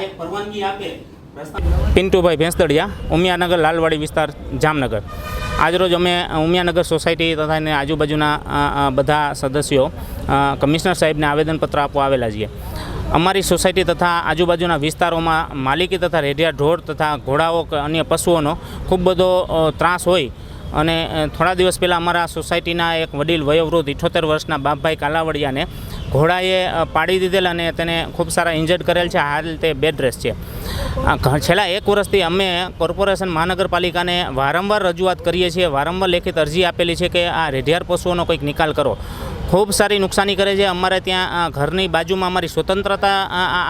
એક પરવાનગી આપે પિન્ટુભાઈ ભેંસદડિયા, ઉમિયાનગર લાલવાડી વિસ્તાર, જામનગર। આજરોજ અમે ઉમિયાનગર સોસાયટી તથા એની આજુબાજુના બધા સદસ્યો કમિશનર સાહેબને આવેદનપત્ર આપવા આવેલા છીએ। અમારી સોસાયટી તથા આજુબાજુના વિસ્તારોમાં માલિકી તથા રેઢિયા ઢોર તથા ઘોડાઓ કે અન્ય પશુઓનો ખૂબ બધો ત્રાસ હોય અને થોડા દિવસ પહેલાં અમારા સોસાયટીના એક વડીલ વયોવૃદ્ધ 78 વર્ષના બાપભાઈ કાલાવડિયાને ઘોડાએ પાડી દીધેલ અને તેને ખૂબ સારા ઇન્જર્ડ કરેલ છે। હાલ તે બેડ રેસ્ટ છે। છેલ્લા 1 વર્ષથી અમે કોર્પોરેશન મહાનગરપાલિકાને વારંવાર રજૂઆત કરીએ છીએ, વારંવાર લેખિત અરજી આપેલી છે કે આ રેઢિયાર પશુઓનો કંઈક નિકાલ કરો। ખૂબ સારી નુકસાની કરે છે। અમારે ત્યાં ઘરની બાજુમાં અમારી સ્વતંત્રતા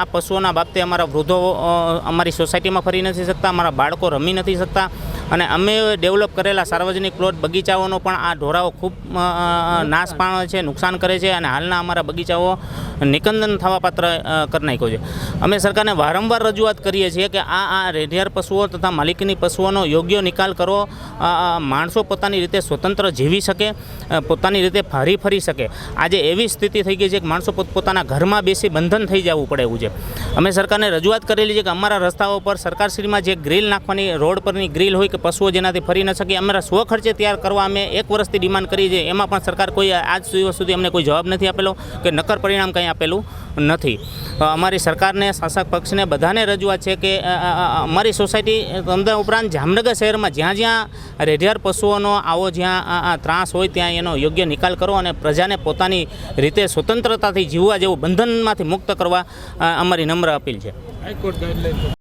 આ પશુઓના બાબતે અમારા વૃદ્ધો અમારી સોસાયટીમાં ફરી નથી શકતા, અમારા બાળકો રમી નથી શકતા અને અમે ડેવલપ કરેલા સાર્વજનિક પ્લોટ બગીચાઓનો પણ આ ઢોરાઓ ખૂબ નાશ પામે છે, નુકસાન કરે છે અને હાલના અમારા બગીચાઓ નિકંદન થવા પાત્ર કરી નાખ્યો છે। અમે સરકારને વારંવાર રજૂઆત કરીએ છીએ કે આ રેઢિયાર પશુઓ તથા માલિકીની પશુઓનો યોગ્ય નિકાલ કરો। માણસો પોતાની રીતે સ્વતંત્ર જીવી શકે, પોતાની રીતે ફરી શકે। આજે એવી સ્થિતિ થઈ ગઈ છે કે માણસો પોતાના ઘરમાં બેસી બંધન થઈ જવું પડે એવું છે। અમે સરકારને રજૂઆત કરેલી છે કે અમારા રસ્તાઓ પર સરકારશ્રીમાં જે ગ્રીલ નાખવાની, રોડ પરની ગ્રીલ હોય કે પશુઓ જેનાથી ફરી ન શકે, અમારા સ્વખર્ચે તૈયાર કરવા અમે 1 વર્ષથી ડિમાન્ડ કરી છે। એમાં પણ સરકાર કોઈ આજ સુધી અમને કોઈ જવાબ નથી આપેલો કે નક્કર પરિણામ કંઈ આપેલું નથી। અમારી સરકારને, શાસક પક્ષને બધાને રજૂઆત છે કે અમારી સોસાયટી અમદાવાદ ઉપરાંત જામનગર શહેરમાં જ્યાં રેઢિયાર પશુઓનો આવો જ્યાં ત્રાસ હોય ત્યાં એનો યોગ્ય નિકાલ કરો અને પ્રજાને પોતાની રીતે સ્વતંત્રતાથી જીવવા જેવું બંધનમાંથી મુક્ત કરવા અમારી નમ્ર અપીલ છે।